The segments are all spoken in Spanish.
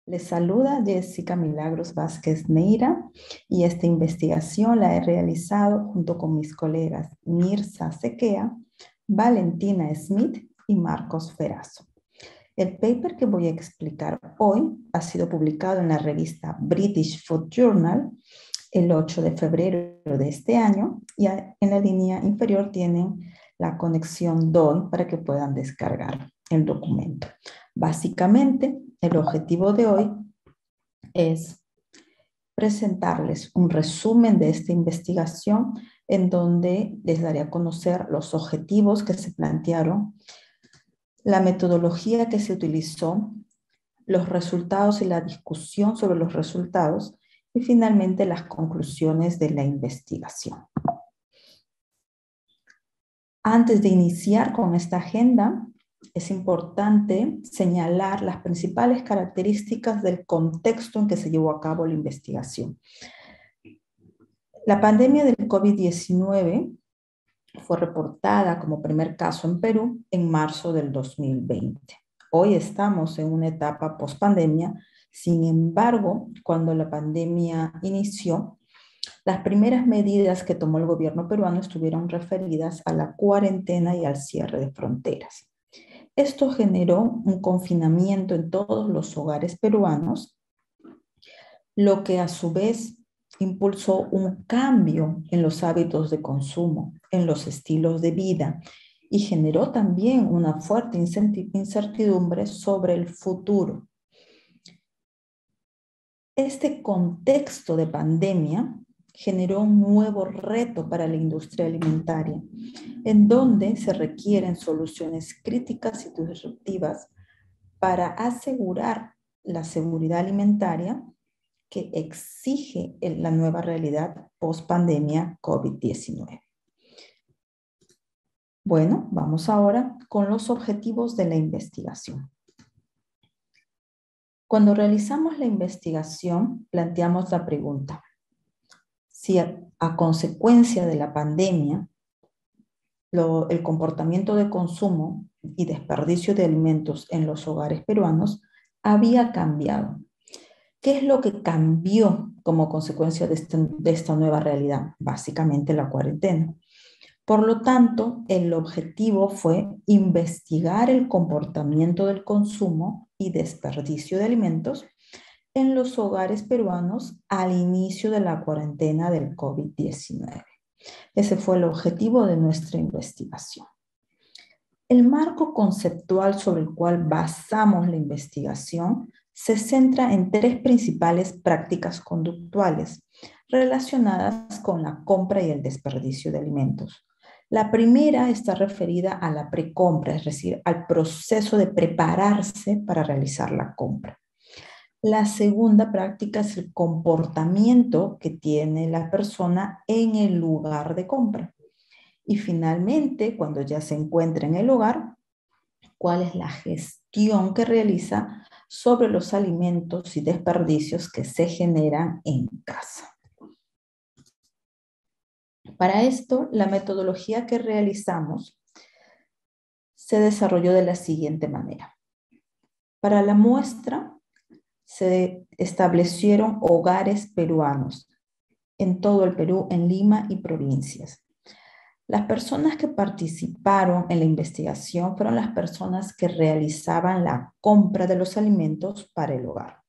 Les saluda Jessica Milagros Vázquez Neira y esta investigación la he realizado junto con mis colegas Mirza Sequea, Valentina Smith y Marcos Ferazo. El paper que voy a explicar hoy ha sido publicado en la revista British Food Journal el 8 de febrero de este año y en la línea inferior tienen la conexión DOI para que puedan descargar el documento. Básicamente, el objetivo de hoy es presentarles un resumen de esta investigación en donde les daré a conocer los objetivos que se plantearon, la metodología que se utilizó, los resultados y la discusión sobre los resultados y finalmente las conclusiones de la investigación. Antes de iniciar con esta agenda, es importante señalar las principales características del contexto en que se llevó a cabo la investigación. La pandemia del COVID-19 fue reportada como primer caso en Perú en marzo del 2020. Hoy estamos en una etapa post-pandemia. Sin embargo, cuando la pandemia inició, las primeras medidas que tomó el gobierno peruano estuvieron referidas a la cuarentena y al cierre de fronteras. Esto generó un confinamiento en todos los hogares peruanos, lo que a su vez impulsó un cambio en los hábitos de consumo, en los estilos de vida y generó también una fuerte incertidumbre sobre el futuro. Este contexto de pandemia generó un nuevo reto para la industria alimentaria, en donde se requieren soluciones críticas y disruptivas para asegurar la seguridad alimentaria que exige la nueva realidad post-pandemia COVID-19. Bueno, vamos ahora con los objetivos de la investigación. Cuando realizamos la investigación, planteamos la pregunta: si a consecuencia de la pandemia, el comportamiento de consumo y desperdicio de alimentos en los hogares peruanos había cambiado. ¿Qué es lo que cambió como consecuencia de esta nueva realidad? Básicamente la cuarentena. Por lo tanto, el objetivo fue investigar el comportamiento del consumo y desperdicio de alimentos en los hogares peruanos al inicio de la cuarentena del COVID-19. Ese fue el objetivo de nuestra investigación. El marco conceptual sobre el cual basamos la investigación se centra en tres principales prácticas conductuales relacionadas con la compra y el desperdicio de alimentos. La primera está referida a la precompra, es decir, al proceso de prepararse para realizar la compra. La segunda práctica es el comportamiento que tiene la persona en el lugar de compra. Y finalmente, cuando ya se encuentra en el hogar, ¿cuál es la gestión que realiza sobre los alimentos y desperdicios que se generan en casa? Para esto, la metodología que realizamos se desarrolló de la siguiente manera. Para la muestra, se establecieron hogares peruanos en todo el Perú, en Lima y provincias. Las personas que participaron en la investigación fueron las personas que realizaban la compra de los alimentos para el hogar.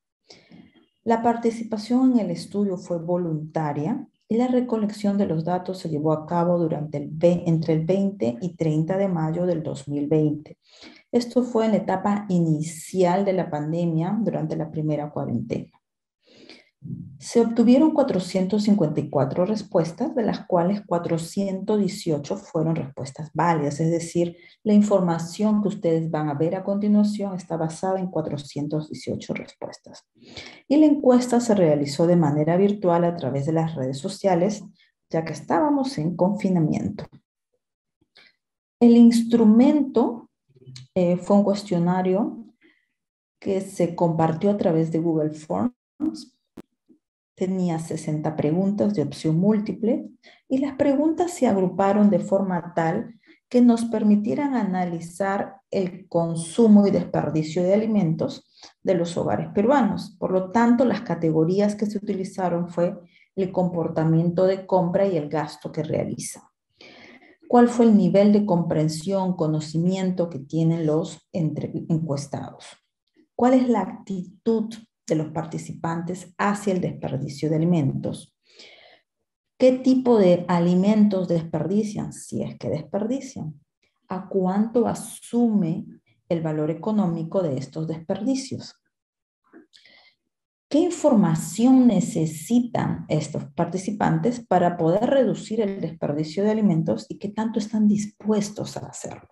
La participación en el estudio fue voluntaria y la recolección de los datos se llevó a cabo entre el 20 y 30 de mayo del 2020. Esto fue en la etapa inicial de la pandemia durante la primera cuarentena. Se obtuvieron 454 respuestas, de las cuales 418 fueron respuestas válidas, es decir, la información que ustedes van a ver a continuación está basada en 418 respuestas. Y la encuesta se realizó de manera virtual a través de las redes sociales, ya que estábamos en confinamiento. El instrumento fue un cuestionario que se compartió a través de Google Forms. Tenía 60 preguntas de opción múltiple y las preguntas se agruparon de forma tal que nos permitieran analizar el consumo y desperdicio de alimentos de los hogares peruanos. Por lo tanto, las categorías que se utilizaron fue el comportamiento de compra y el gasto que realizan. ¿Cuál fue el nivel de comprensión, conocimiento que tienen los encuestados? ¿Cuál es la actitud de los participantes hacia el desperdicio de alimentos? ¿Qué tipo de alimentos desperdician? Si es que desperdician. ¿A cuánto asume el valor económico de estos desperdicios? ¿Qué información necesitan estos participantes para poder reducir el desperdicio de alimentos y qué tanto están dispuestos a hacerlo?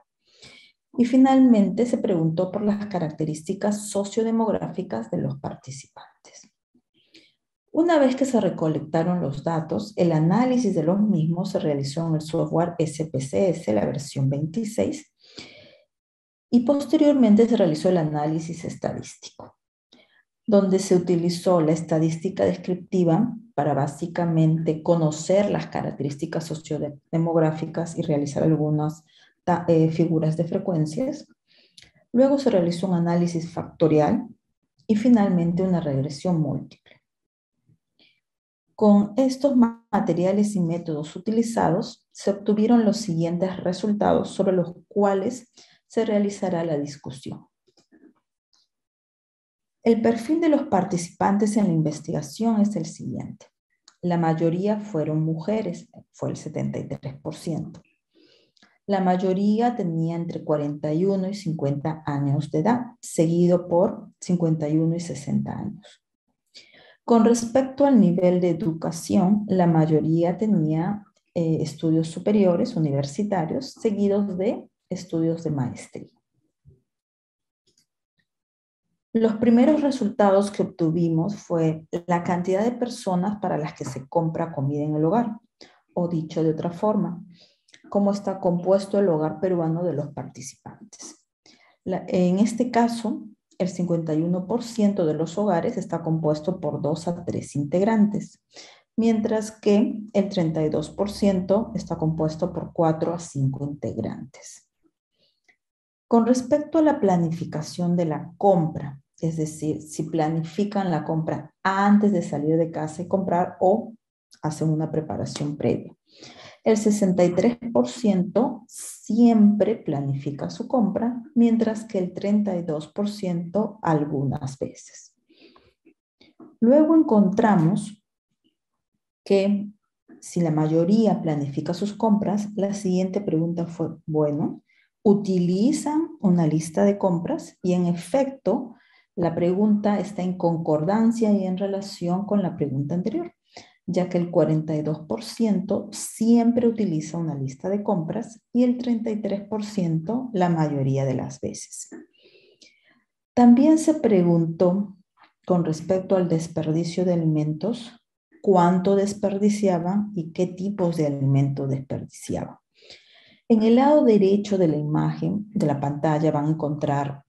Y finalmente se preguntó por las características sociodemográficas de los participantes. Una vez que se recolectaron los datos, el análisis de los mismos se realizó en el software SPSS, la versión 26, y posteriormente se realizó el análisis estadístico, donde se utilizó la estadística descriptiva para básicamente conocer las características sociodemográficas y realizar algunas figuras de frecuencias. Luego se realizó un análisis factorial y finalmente una regresión múltiple. Con estos materiales y métodos utilizados, se obtuvieron los siguientes resultados sobre los cuales se realizará la discusión. El perfil de los participantes en la investigación es el siguiente. La mayoría fueron mujeres, fue el 73%. La mayoría tenía entre 41 y 50 años de edad, seguido por 51 y 60 años. Con respecto al nivel de educación, la mayoría tenía estudios superiores, universitarios, seguidos de estudios de maestría. Los primeros resultados que obtuvimos fue la cantidad de personas para las que se compra comida en el hogar, o dicho de otra forma, cómo está compuesto el hogar peruano de los participantes. En este caso, el 51% de los hogares está compuesto por 2 a 3 integrantes, mientras que el 32% está compuesto por 4 a 5 integrantes. Con respecto a la planificación de la compra, es decir, si planifican la compra antes de salir de casa y comprar o hacen una preparación previa. El 63% siempre planifica su compra, mientras que el 32% algunas veces. Luego encontramos que si la mayoría planifica sus compras, la siguiente pregunta fue, bueno, ¿utilizan una lista de compras? Y en efecto, la pregunta está en concordancia y en relación con la pregunta anterior, ya que el 42% siempre utiliza una lista de compras y el 33% la mayoría de las veces. También se preguntó con respecto al desperdicio de alimentos, cuánto desperdiciaban y qué tipos de alimentos desperdiciaban. En el lado derecho de la imagen, de la pantalla, van a encontrar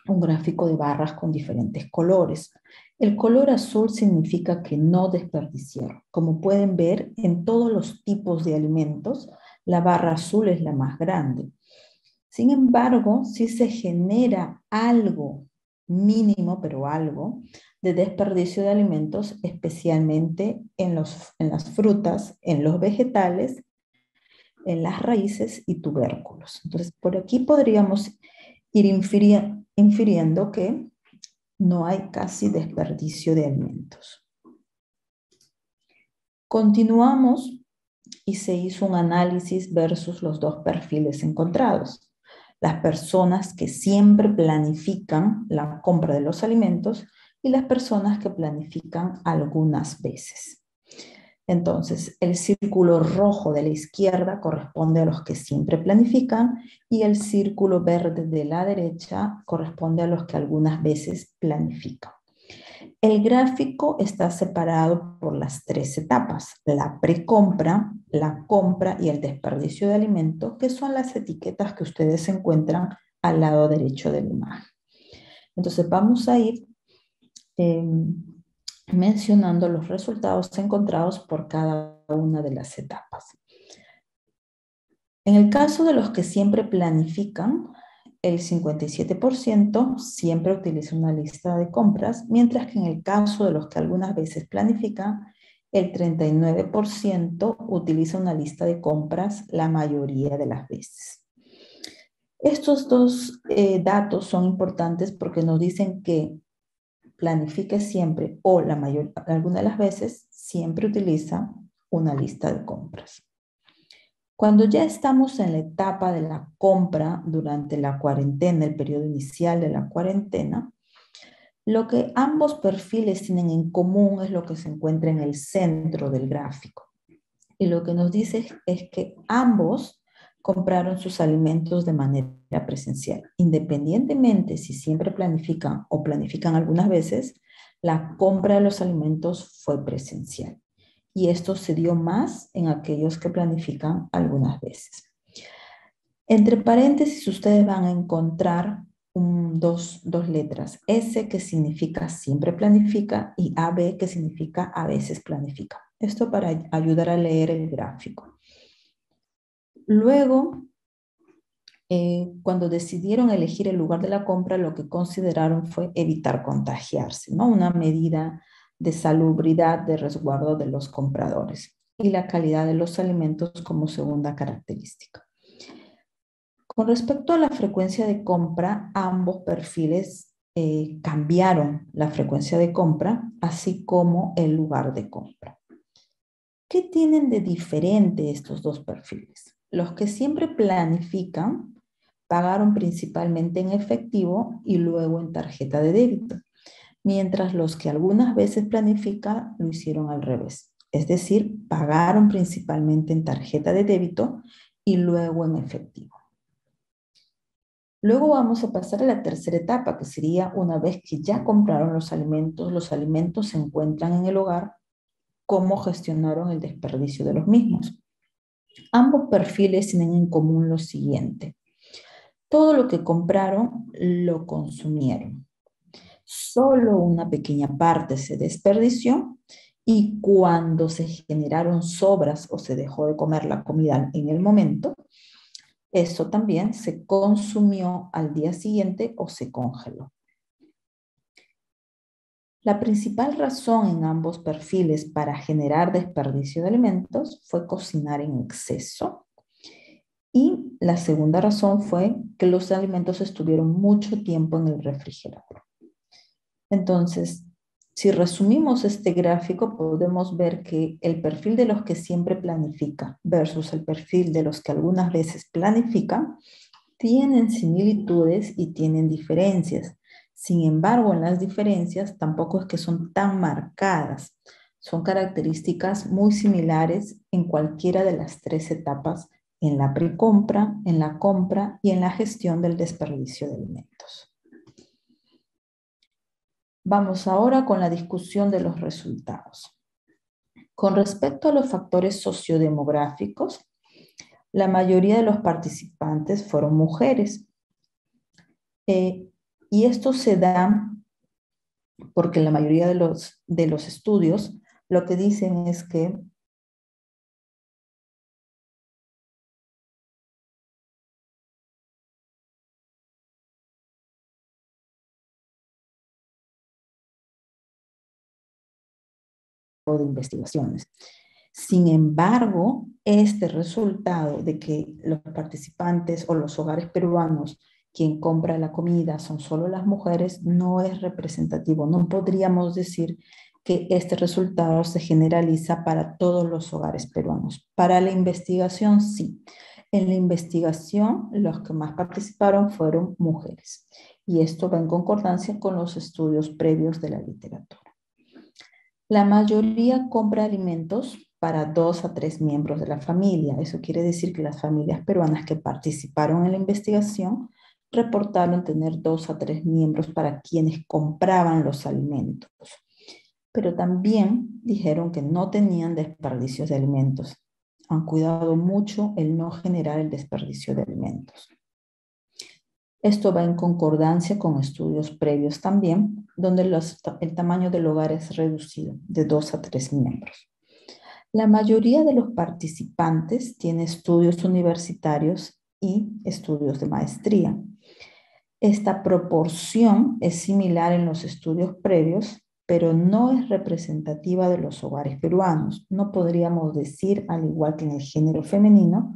un gráfico de barras con diferentes colores. El color azul significa que no desperdiciaron. Como pueden ver, en todos los tipos de alimentos, la barra azul es la más grande. Sin embargo, sí se genera algo mínimo, pero algo, de desperdicio de alimentos, especialmente en las frutas, en los vegetales, en las raíces y tubérculos. Entonces, por aquí podríamos ir infiriendo que no hay casi desperdicio de alimentos. Continuamos y se hizo un análisis versus los dos perfiles encontrados. Las personas que siempre planifican la compra de los alimentos y las personas que planifican algunas veces. Entonces, el círculo rojo de la izquierda corresponde a los que siempre planifican y el círculo verde de la derecha corresponde a los que algunas veces planifican. El gráfico está separado por las 3 etapas, la precompra, la compra y el desperdicio de alimentos, que son las etiquetas que ustedes encuentran al lado derecho de la imagen. Entonces vamos a ir mencionando los resultados encontrados por cada una de las etapas. En el caso de los que siempre planifican, el 57% siempre utiliza una lista de compras, mientras que en el caso de los que algunas veces planifican, el 39% utiliza una lista de compras la mayoría de las veces. Estos dos datos son importantes porque nos dicen que planifique siempre o alguna de las veces siempre utiliza una lista de compras. Cuando ya estamos en la etapa de la compra durante la cuarentena, el periodo inicial de la cuarentena, lo que ambos perfiles tienen en común es lo que se encuentra en el centro del gráfico. Y lo que nos dice es que ambos compraron sus alimentos de manera presencial. Independientemente si siempre planifican o planifican algunas veces, la compra de los alimentos fue presencial. Y esto se dio más en aquellos que planifican algunas veces. Entre paréntesis, ustedes van a encontrar dos letras. S que significa siempre planifica y AB que significa a veces planifica. Esto para ayudar a leer el gráfico. Luego, cuando decidieron elegir el lugar de la compra, lo que consideraron fue evitar contagiarse, ¿no? Una medida de salubridad, de resguardo de los compradores y la calidad de los alimentos como segunda característica. Con respecto a la frecuencia de compra, ambos perfiles cambiaron la frecuencia de compra, así como el lugar de compra. ¿Qué tienen de diferente estos dos perfiles? Los que siempre planifican pagaron principalmente en efectivo y luego en tarjeta de débito, mientras los que algunas veces planifican lo hicieron al revés. Es decir, pagaron principalmente en tarjeta de débito y luego en efectivo. Luego vamos a pasar a la tercera etapa, que sería una vez que ya compraron los alimentos se encuentran en el hogar, cómo gestionaron el desperdicio de los mismos. Ambos perfiles tienen en común lo siguiente. Todo lo que compraron lo consumieron. Solo una pequeña parte se desperdició y cuando se generaron sobras o se dejó de comer la comida en el momento, eso también se consumió al día siguiente o se congeló. La principal razón en ambos perfiles para generar desperdicio de alimentos fue cocinar en exceso. Y la segunda razón fue que los alimentos estuvieron mucho tiempo en el refrigerador. Entonces, si resumimos este gráfico, podemos ver que el perfil de los que siempre planifican versus el perfil de los que algunas veces planifican tienen similitudes y tienen diferencias. Sin embargo, en las diferencias tampoco es que son tan marcadas. Son características muy similares en cualquiera de las tres etapas, en la precompra, en la compra y en la gestión del desperdicio de alimentos. Vamos ahora con la discusión de los resultados. Con respecto a los factores sociodemográficos, la mayoría de los participantes fueron mujeres. Y esto se da porque la mayoría de los estudios lo que dicen es que de investigaciones. Sin embargo, este resultado de que los participantes o los hogares peruanos, quien compra la comida son solo las mujeres, no es representativo. No podríamos decir que este resultado se generaliza para todos los hogares peruanos. Para la investigación, sí. En la investigación, los que más participaron fueron mujeres. Y esto va en concordancia con los estudios previos de la literatura. La mayoría compra alimentos para 2 a 3 miembros de la familia. Eso quiere decir que las familias peruanas que participaron en la investigación reportaron tener 2 a 3 miembros para quienes compraban los alimentos. Pero también dijeron que no tenían desperdicios de alimentos. Han cuidado mucho el no generar el desperdicio de alimentos. Esto va en concordancia con estudios previos también, donde el tamaño del hogar es reducido de 2 a 3 miembros. La mayoría de los participantes tiene estudios universitarios y estudios de maestría. Esta proporción es similar en los estudios previos, pero no es representativa de los hogares peruanos. No podríamos decir, al igual que en el género femenino,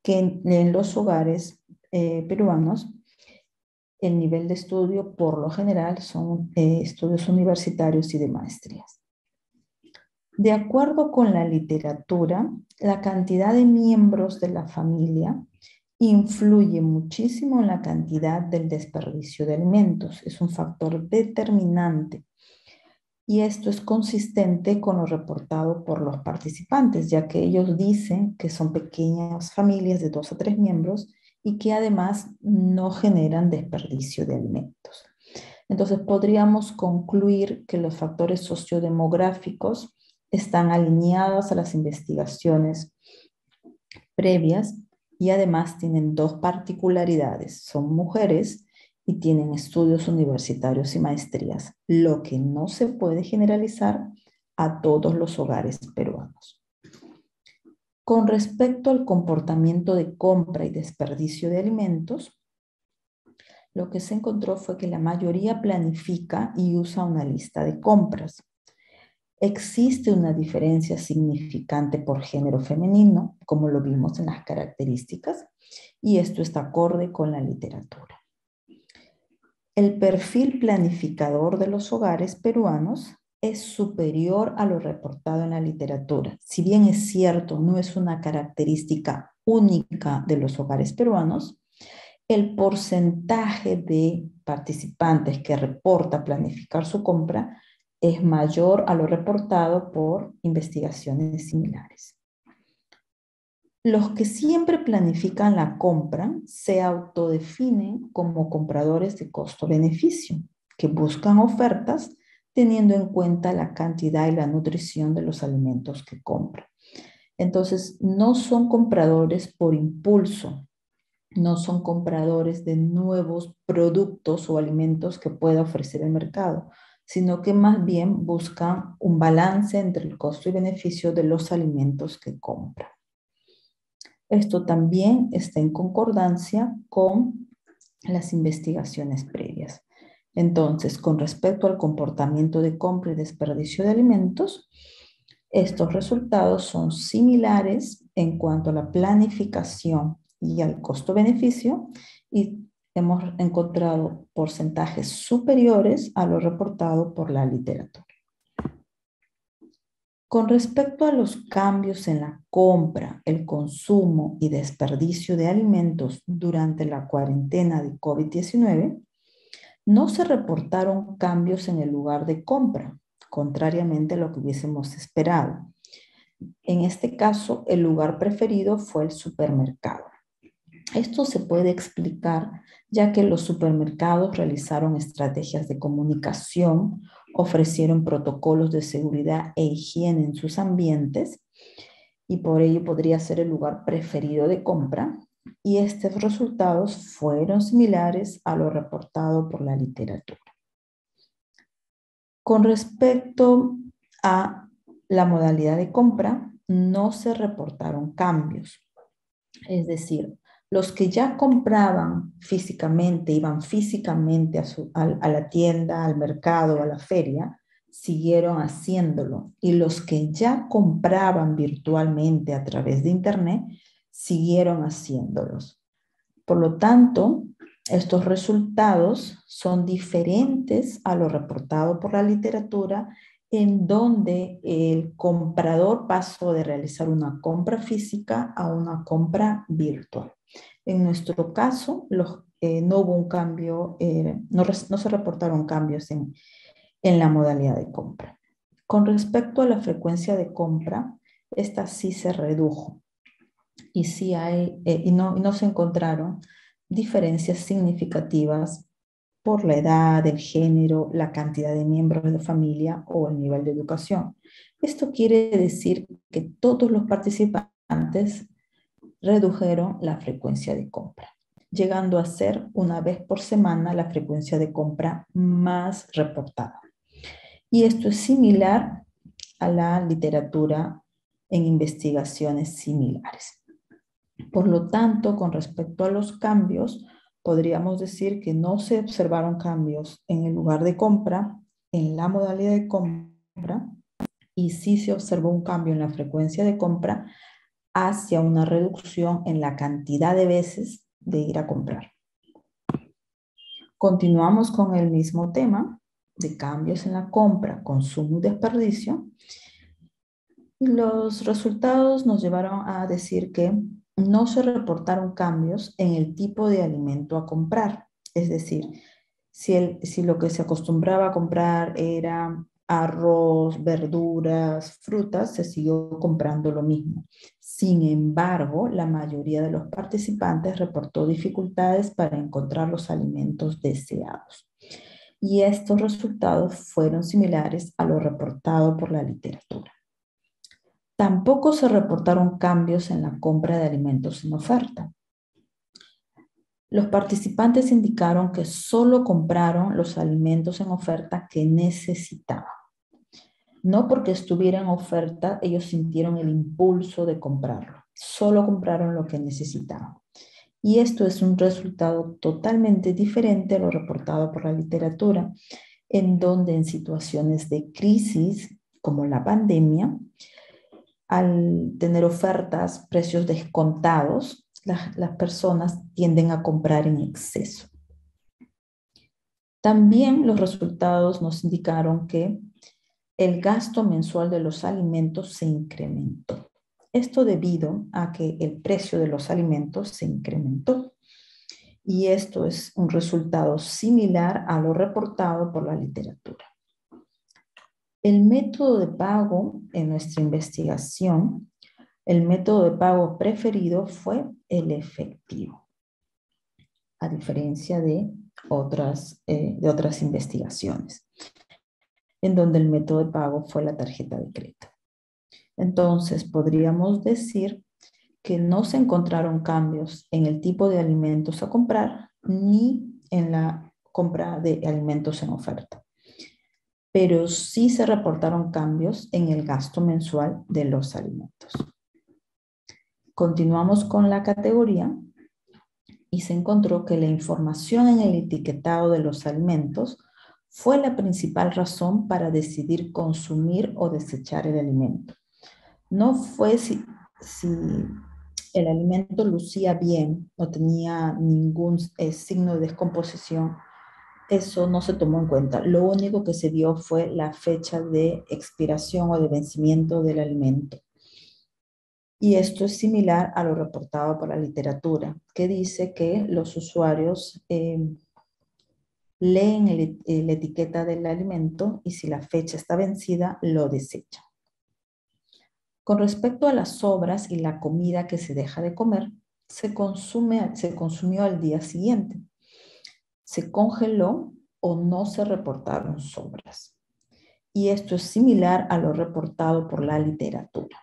que en los hogares peruanos el nivel de estudio por lo general son estudios universitarios y de maestrías. De acuerdo con la literatura, la cantidad de miembros de la familia influye muchísimo en la cantidad del desperdicio de alimentos. Es un factor determinante. Y esto es consistente con lo reportado por los participantes, ya que ellos dicen que son pequeñas familias de 2 a 3 miembros y que además no generan desperdicio de alimentos. Entonces podríamos concluir que los factores sociodemográficos están alineados a las investigaciones previas y además tienen dos particularidades. Son mujeres y tienen estudios universitarios y maestrías, lo que no se puede generalizar a todos los hogares peruanos. Con respecto al comportamiento de compra y desperdicio de alimentos, lo que se encontró fue que la mayoría planifica y usa una lista de compras. Existe una diferencia significante por género femenino, como lo vimos en las características, y esto está acorde con la literatura. El perfil planificador de los hogares peruanos es superior a lo reportado en la literatura. Si bien es cierto, no es una característica única de los hogares peruanos, el porcentaje de participantes que reporta planificar su compra es mayor a lo reportado por investigaciones similares. Los que siempre planifican la compra se autodefinen como compradores de costo-beneficio, que buscan ofertas teniendo en cuenta la cantidad y la nutrición de los alimentos que compran. Entonces, no son compradores por impulso, no son compradores de nuevos productos o alimentos que pueda ofrecer el mercado, sino que más bien buscan un balance entre el costo y beneficio de los alimentos que compran. Esto también está en concordancia con las investigaciones previas. Entonces, con respecto al comportamiento de compra y desperdicio de alimentos, estos resultados son similares en cuanto a la planificación y al costo-beneficio y hemos encontrado porcentajes superiores a lo reportado por la literatura. Con respecto a los cambios en la compra, el consumo y desperdicio de alimentos durante la cuarentena de COVID-19, no se reportaron cambios en el lugar de compra, contrariamente a lo que hubiésemos esperado. En este caso, el lugar preferido fue el supermercado. Esto se puede explicar ya que los supermercados realizaron estrategias de comunicación, ofrecieron protocolos de seguridad e higiene en sus ambientes y por ello podría ser el lugar preferido de compra. Y estos resultados fueron similares a lo reportado por la literatura. Con respecto a la modalidad de compra, no se reportaron cambios. Es decir, los que ya compraban físicamente, iban físicamente a la tienda, al mercado, a la feria, siguieron haciéndolo. Y los que ya compraban virtualmente a través de Internet, siguieron haciéndolos. Por lo tanto, estos resultados son diferentes a lo reportado por la literatura, en donde el comprador pasó de realizar una compra física a una compra virtual. En nuestro caso, no hubo un cambio, no se reportaron cambios en la modalidad de compra. Con respecto a la frecuencia de compra, esta sí se redujo y sí hay, y no se encontraron diferencias significativas por la edad, el género, la cantidad de miembros de la familia o el nivel de educación. Esto quiere decir que todos los participantes redujeron la frecuencia de compra, llegando a ser una vez por semana la frecuencia de compra más reportada. Y esto es similar a la literatura en investigaciones similares. Por lo tanto, con respecto a los cambios, podríamos decir que no se observaron cambios en el lugar de compra, en la modalidad de compra, y sí se observó un cambio en la frecuencia de compra hacia una reducción en la cantidad de veces de ir a comprar. Continuamos con el mismo tema de cambios en la compra, consumo y desperdicio. Los resultados nos llevaron a decir que no se reportaron cambios en el tipo de alimento a comprar. Es decir, si lo que se acostumbraba a comprar era arroz, verduras, frutas, se siguió comprando lo mismo. Sin embargo, la mayoría de los participantes reportó dificultades para encontrar los alimentos deseados. Y estos resultados fueron similares a lo reportado por la literatura. Tampoco se reportaron cambios en la compra de alimentos en oferta. Los participantes indicaron que solo compraron los alimentos en oferta que necesitaban. No porque estuviera en oferta, ellos sintieron el impulso de comprarlo. Solo compraron lo que necesitaban. Y esto es un resultado totalmente diferente a lo reportado por la literatura, en donde en situaciones de crisis, como la pandemia, al tener ofertas, precios descontados, las personas tienden a comprar en exceso. También los resultados nos indicaron que el gasto mensual de los alimentos se incrementó. Esto debido a que el precio de los alimentos se incrementó. Y esto es un resultado similar a lo reportado por la literatura. El método de pago en nuestra investigación, el método de pago preferido fue el efectivo, a diferencia de otras investigaciones, en donde el método de pago fue la tarjeta de crédito. Entonces, podríamos decir que no se encontraron cambios en el tipo de alimentos a comprar ni en la compra de alimentos en oferta, pero sí se reportaron cambios en el gasto mensual de los alimentos. Continuamos con la categoría y se encontró que la información en el etiquetado de los alimentos fue la principal razón para decidir consumir o desechar el alimento. No fue si el alimento lucía bien, no tenía ningún signo de descomposición, eso no se tomó en cuenta. Lo único que se vio fue la fecha de expiración o de vencimiento del alimento. Y esto es similar a lo reportado por la literatura, que dice que los usuarios leen la etiqueta del alimento y si la fecha está vencida, lo desechan. Con respecto a las sobras y la comida que se deja de comer, se consumió al día siguiente. Se congeló o no se reportaron sobras. Y esto es similar a lo reportado por la literatura.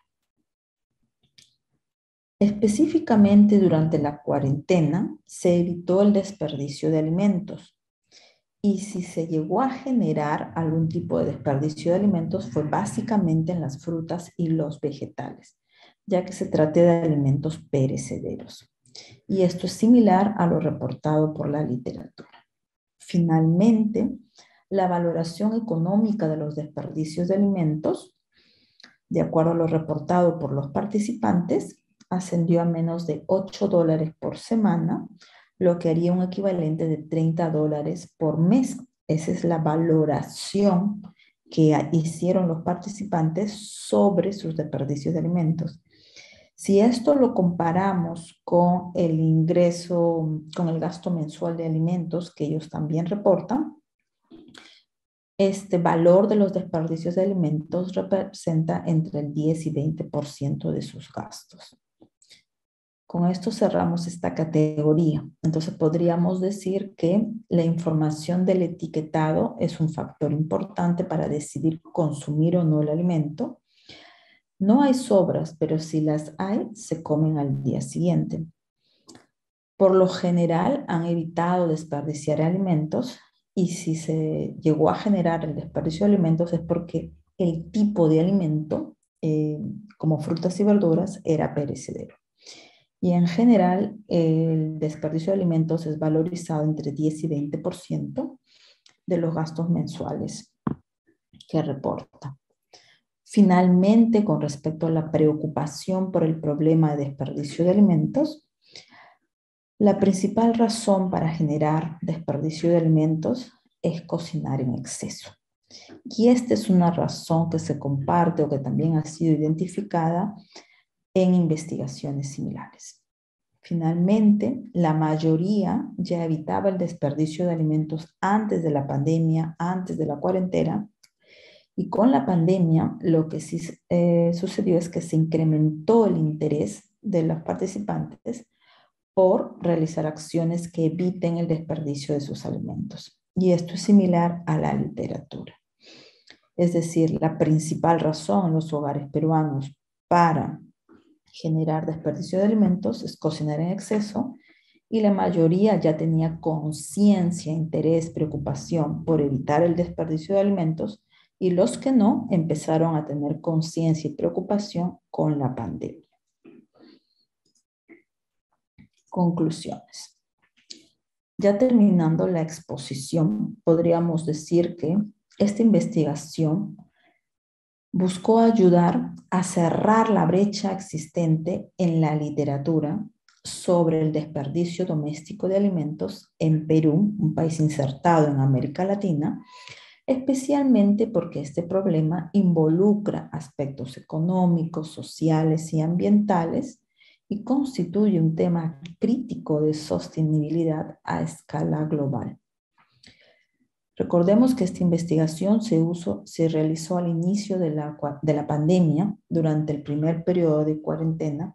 Específicamente durante la cuarentena se evitó el desperdicio de alimentos. Y si se llegó a generar algún tipo de desperdicio de alimentos fue básicamente en las frutas y los vegetales, ya que se trata de alimentos perecederos. Y esto es similar a lo reportado por la literatura. Finalmente, la valoración económica de los desperdicios de alimentos, de acuerdo a lo reportado por los participantes, ascendió a menos de $8 por semana, lo que haría un equivalente de $30 por mes. Esa es la valoración que hicieron los participantes sobre sus desperdicios de alimentos. Si esto lo comparamos con el ingreso, con el gasto mensual de alimentos que ellos también reportan, este valor de los desperdicios de alimentos representa entre el 10 y 20% de sus gastos. Con esto cerramos esta categoría. Entonces podríamos decir que la información del etiquetado es un factor importante para decidir consumir o no el alimento. No hay sobras, pero si las hay, se comen al día siguiente. Por lo general han evitado desperdiciar alimentos y si se llegó a generar el desperdicio de alimentos es porque el tipo de alimento, como frutas y verduras, era perecedero. Y en general, el desperdicio de alimentos es valorizado entre 10 y 20% de los gastos mensuales que reporta. Finalmente, con respecto a la preocupación por el problema de desperdicio de alimentos, la principal razón para generar desperdicio de alimentos es cocinar en exceso. Y esta es una razón que se comparte o que también ha sido identificada en investigaciones similares. Finalmente, la mayoría ya evitaba el desperdicio de alimentos antes de la pandemia, antes de la cuarentena, y con la pandemia lo que sí sucedió es que se incrementó el interés de los participantes por realizar acciones que eviten el desperdicio de sus alimentos. Y esto es similar a la literatura. Es decir, la principal razón en los hogares peruanos para generar desperdicio de alimentos es cocinar en exceso, y la mayoría ya tenía conciencia, interés, preocupación por evitar el desperdicio de alimentos, y los que no empezaron a tener conciencia y preocupación con la pandemia. Conclusiones. Ya terminando la exposición, podríamos decir que esta investigación buscó ayudar a cerrar la brecha existente en la literatura sobre el desperdicio doméstico de alimentos en Perú, un país insertado en América Latina, especialmente porque este problema involucra aspectos económicos, sociales y ambientales y constituye un tema crítico de sostenibilidad a escala global. Recordemos que esta investigación se realizó al inicio de la pandemia, durante el primer periodo de cuarentena,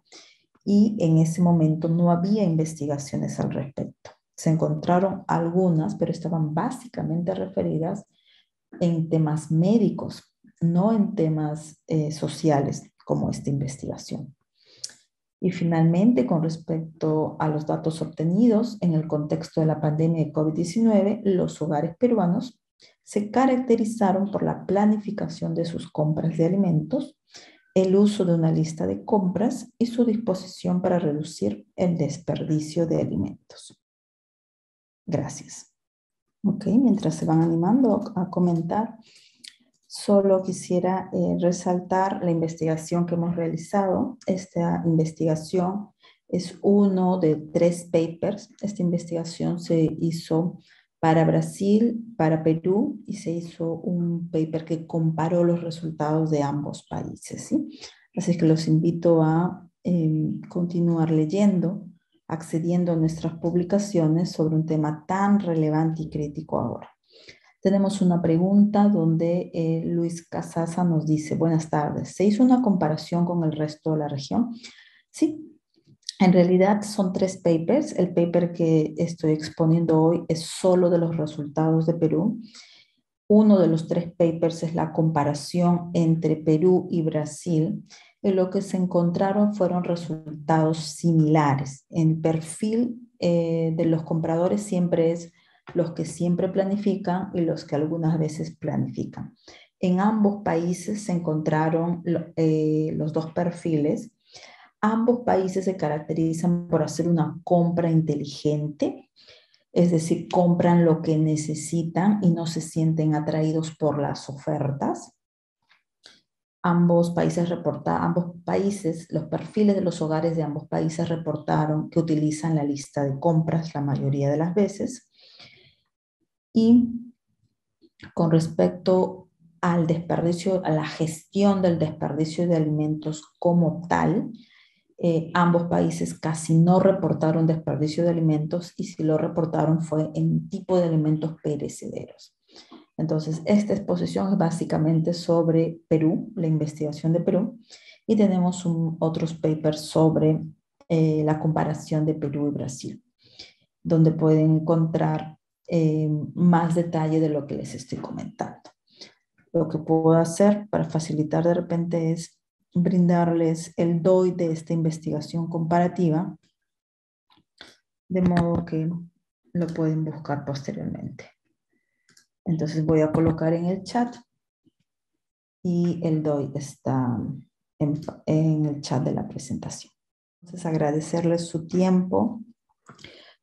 y en ese momento no había investigaciones al respecto. Se encontraron algunas, pero estaban básicamente referidas en temas médicos, no en temas sociales como esta investigación. Y finalmente, con respecto a los datos obtenidos en el contexto de la pandemia de COVID-19, los hogares peruanos se caracterizaron por la planificación de sus compras de alimentos, el uso de una lista de compras y su disposición para reducir el desperdicio de alimentos. Gracias. Ok, mientras se van animando a comentar, solo quisiera resaltar la investigación que hemos realizado. Esta investigación es uno de 3 papers. Esta investigación se hizo para Brasil, para Perú, y se hizo un paper que comparó los resultados de ambos países, ¿sí? Así que los invito a continuar leyendo, accediendo a nuestras publicaciones sobre un tema tan relevante y crítico ahora. Tenemos una pregunta donde Luis Casasa nos dice: buenas tardes, ¿se hizo una comparación con el resto de la región? Sí, en realidad son 3 papers. El paper que estoy exponiendo hoy es solo de los resultados de Perú. Uno de los 3 papers es la comparación entre Perú y Brasil. Y lo que se encontraron fueron resultados similares. El perfil de los compradores siempre es los que siempre planifican y los que algunas veces planifican. En ambos países se encontraron los 2 perfiles. Ambos países se caracterizan por hacer una compra inteligente, es decir, compran lo que necesitan y no se sienten atraídos por las ofertas. Ambos países, los perfiles de los hogares de ambos países reportaron que utilizan la lista de compras la mayoría de las veces. Y con respecto al desperdicio, a la gestión del desperdicio de alimentos como tal, ambos países casi no reportaron desperdicio de alimentos, y si lo reportaron fue en tipo de alimentos perecederos. Entonces, esta exposición es básicamente sobre Perú, la investigación de Perú, y tenemos otros papers sobre la comparación de Perú y Brasil, donde pueden encontrar más detalle de lo que les estoy comentando. Lo que puedo hacer para facilitar de repente es brindarles el DOI de esta investigación comparativa, de modo que lo pueden buscar posteriormente. Entonces voy a colocar en el chat, y el DOI está en el chat de la presentación. Entonces, agradecerles su tiempo,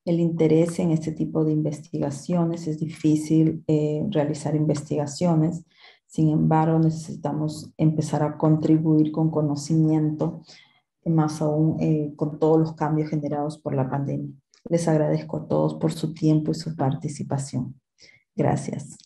el interés en este tipo de investigaciones. Es difícil realizar investigaciones, sin embargo, necesitamos empezar a contribuir con conocimiento, más aún con todos los cambios generados por la pandemia. Les agradezco a todos por su tiempo y su participación. Gracias.